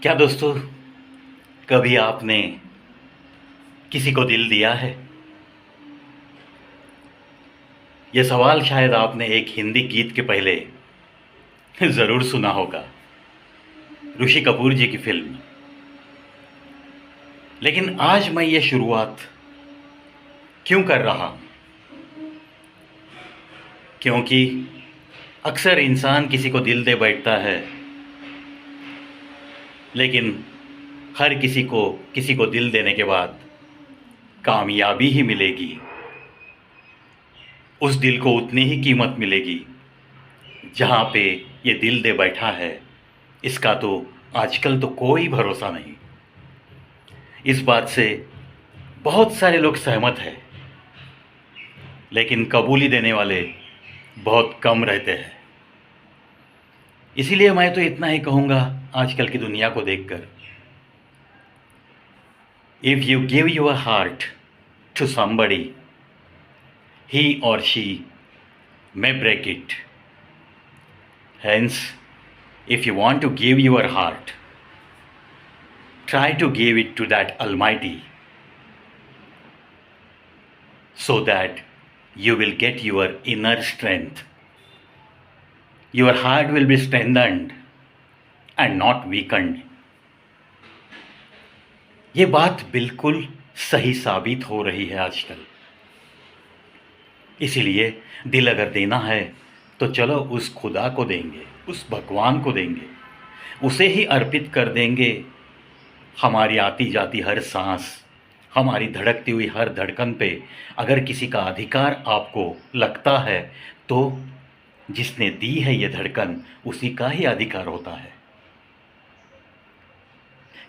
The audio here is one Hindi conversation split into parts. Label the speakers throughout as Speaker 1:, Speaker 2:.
Speaker 1: क्या दोस्तों, कभी आपने किसी को दिल दिया है? यह सवाल शायद आपने एक हिंदी गीत के पहले ज़रूर सुना होगा, ऋषि कपूर जी की फिल्म। लेकिन आज मैं ये शुरुआत क्यों कर रहा हूँ? क्योंकि अक्सर इंसान किसी को दिल दे बैठता है, लेकिन हर किसी को दिल देने के बाद कामयाबी ही मिलेगी। उस दिल को उतनी ही कीमत मिलेगी जहाँ पे ये दिल दे बैठा है, इसका तो आजकल तो कोई भरोसा नहीं। इस बात से बहुत सारे लोग सहमत हैं, लेकिन कबूली देने वाले बहुत कम रहते हैं। इसीलिए मैं तो इतना ही कहूँगा आजकल की दुनिया को देखकर, if you give your heart to somebody, he or she may break it. Hence, if you want to give your heart, try to give it to that Almighty, so that you will get your inner strength. Your heart will be strengthened and not weakened. ये बात बिल्कुल सही साबित हो रही है आजकल। इसीलिए दिल अगर देना है तो चलो उस खुदा को देंगे, उस भगवान को देंगे, उसे ही अर्पित कर देंगे हमारी आती जाती हर सांस, हमारी धड़कती हुई हर धड़कन पे। अगर किसी का अधिकार आपको लगता है तो जिसने दी है ये धड़कन, उसी का ही अधिकार होता है।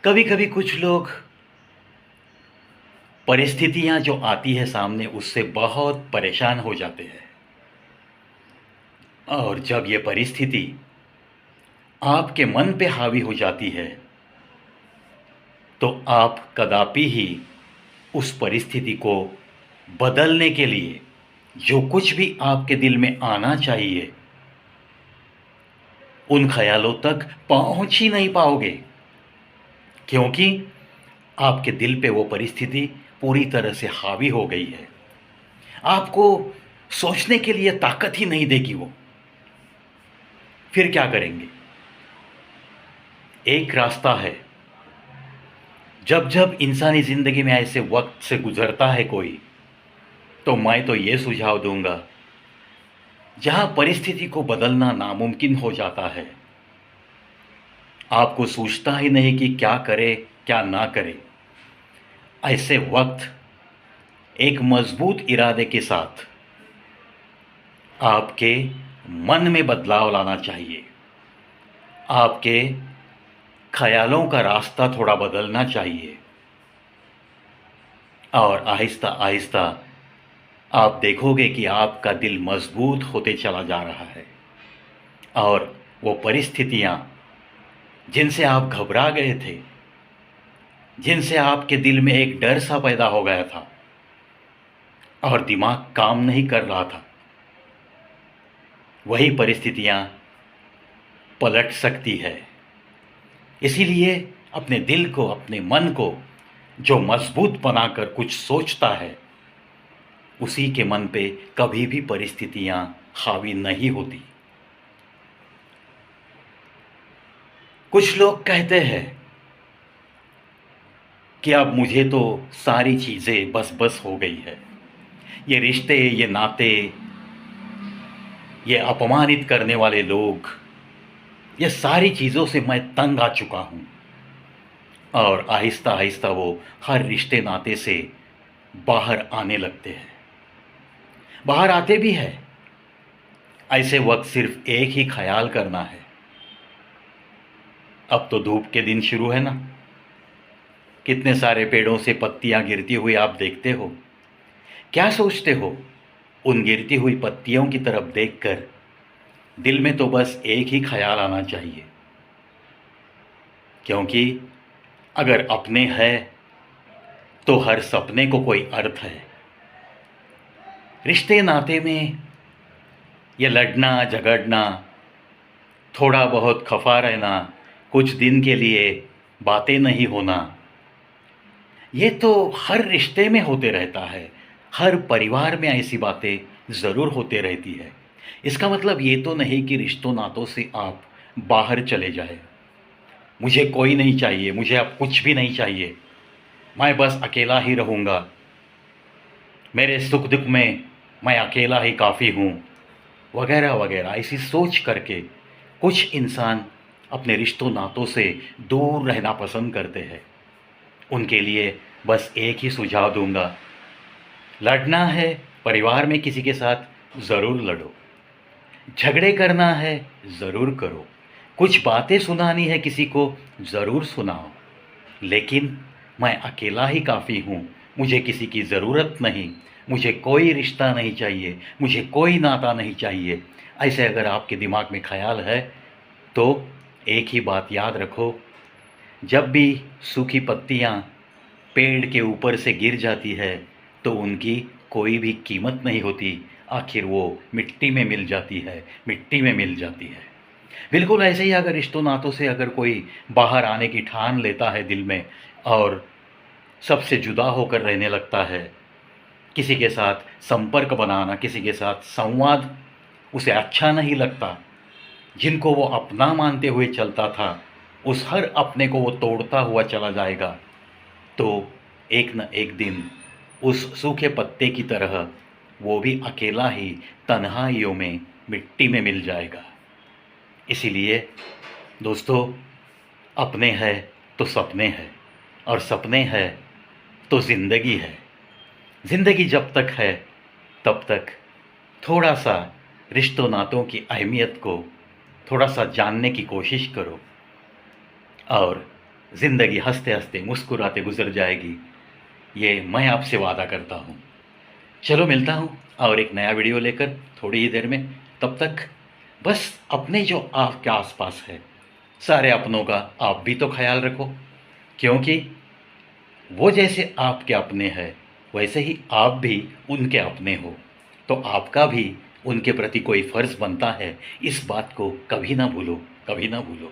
Speaker 1: कभी कभी कुछ लोग परिस्थितियां जो आती है सामने, उससे बहुत परेशान हो जाते हैं, और जब ये परिस्थिति आपके मन पे हावी हो जाती है तो आप कदापि ही उस परिस्थिति को बदलने के लिए जो कुछ भी आपके दिल में आना चाहिए, उन ख्यालों तक पहुंच ही नहीं पाओगे, क्योंकि आपके दिल पे वो परिस्थिति पूरी तरह से हावी हो गई है। आपको सोचने के लिए ताकत ही नहीं देगी वो। फिर क्या करेंगे? एक रास्ता है, जब जब इंसानी ज़िंदगी में ऐसे वक्त से गुजरता है कोई, तो मैं तो ये सुझाव दूंगा, जहां परिस्थिति को बदलना नामुमकिन हो जाता है, आपको सोचता ही नहीं कि क्या करे क्या ना करे, ऐसे वक्त एक मजबूत इरादे के साथ आपके मन में बदलाव लाना चाहिए। आपके ख्यालों का रास्ता थोड़ा बदलना चाहिए, और आहिस्ता आहिस्ता आप देखोगे कि आपका दिल मजबूत होते चला जा रहा है, और वो परिस्थितियां जिनसे आप घबरा गए थे, जिनसे आपके दिल में एक डर सा पैदा हो गया था और दिमाग काम नहीं कर रहा था, वही परिस्थितियां पलट सकती है। इसीलिए अपने दिल को, अपने मन को जो मजबूत बनाकर कुछ सोचता है, उसी के मन पे कभी भी परिस्थितियां हावी नहीं होती। कुछ लोग कहते हैं कि अब मुझे तो सारी चीज़ें बस बस हो गई है, ये रिश्ते, ये नाते, ये अपमानित करने वाले लोग, ये सारी चीज़ों से मैं तंग आ चुका हूँ। और आहिस्ता आहिस्ता वो हर रिश्ते नाते से बाहर आने लगते हैं, बाहर आते भी हैं। ऐसे वक्त सिर्फ एक ही ख्याल करना है। अब तो धूप के दिन शुरू है ना, कितने सारे पेड़ों से पत्तियां गिरती हुई आप देखते हो। क्या सोचते हो? उन गिरती हुई पत्तियों की तरफ देखकर दिल में तो बस एक ही ख्याल आना चाहिए, क्योंकि अगर अपने है तो हर सपने को कोई अर्थ है। रिश्ते नाते में ये लड़ना झगड़ना, थोड़ा बहुत खफा रहना कुछ दिन के लिए बातें नहीं होना, ये तो हर रिश्ते में होते रहता है। हर परिवार में ऐसी बातें ज़रूर होते रहती है। इसका मतलब ये तो नहीं कि रिश्तों नातों से आप बाहर चले जाए। मुझे कोई नहीं चाहिए, मुझे अब कुछ भी नहीं चाहिए, मैं बस अकेला ही रहूँगा, मेरे सुख दुख में मैं अकेला ही काफ़ी हूँ, वगैरह वगैरह ऐसी सोच करके कुछ इंसान अपने रिश्तों नातों से दूर रहना पसंद करते हैं। उनके लिए बस एक ही सुझाव दूंगा, लड़ना है परिवार में किसी के साथ ज़रूर लड़ो, झगड़े करना है ज़रूर करो, कुछ बातें सुनानी है किसी को ज़रूर सुनाओ, लेकिन मैं अकेला ही काफ़ी हूँ, मुझे किसी की ज़रूरत नहीं, मुझे कोई रिश्ता नहीं चाहिए, मुझे कोई नाता नहीं चाहिए। ऐसे अगर आपके दिमाग में ख्याल है तो एक ही बात याद रखो, जब भी सूखी पत्तियाँ पेड़ के ऊपर से गिर जाती है तो उनकी कोई भी कीमत नहीं होती, आखिर वो मिट्टी में मिल जाती है, मिट्टी में मिल जाती है। बिल्कुल ऐसे ही अगर रिश्तों नातों से अगर कोई बाहर आने की ठान लेता है दिल में और सबसे जुदा होकर रहने लगता है, किसी के साथ संपर्क बनाना, किसी के साथ संवाद उसे अच्छा नहीं लगता, जिनको वो अपना मानते हुए चलता था उस हर अपने को वो तोड़ता हुआ चला जाएगा, तो एक न एक दिन उस सूखे पत्ते की तरह वो भी अकेला ही तन्हाइयों में मिट्टी में मिल जाएगा। इसीलिए दोस्तों, अपने हैं तो सपने हैं, और सपने हैं तो ज़िंदगी है। ज़िंदगी जब तक है तब तक थोड़ा सा रिश्तों नातों की अहमियत को थोड़ा सा जानने की कोशिश करो, और ज़िंदगी हंसते हंसते मुस्कुराते गुजर जाएगी, ये मैं आपसे वादा करता हूँ। चलो मिलता हूँ और एक नया वीडियो लेकर थोड़ी ही देर में। तब तक बस अपने जो आपके आसपास है सारे अपनों का आप भी तो ख्याल रखो, क्योंकि वो जैसे आपके अपने हैं वैसे ही आप भी उनके अपने हो, तो आपका भी उनके प्रति कोई फ़र्ज़ बनता है, इस बात को कभी ना भूलो, कभी ना भूलो।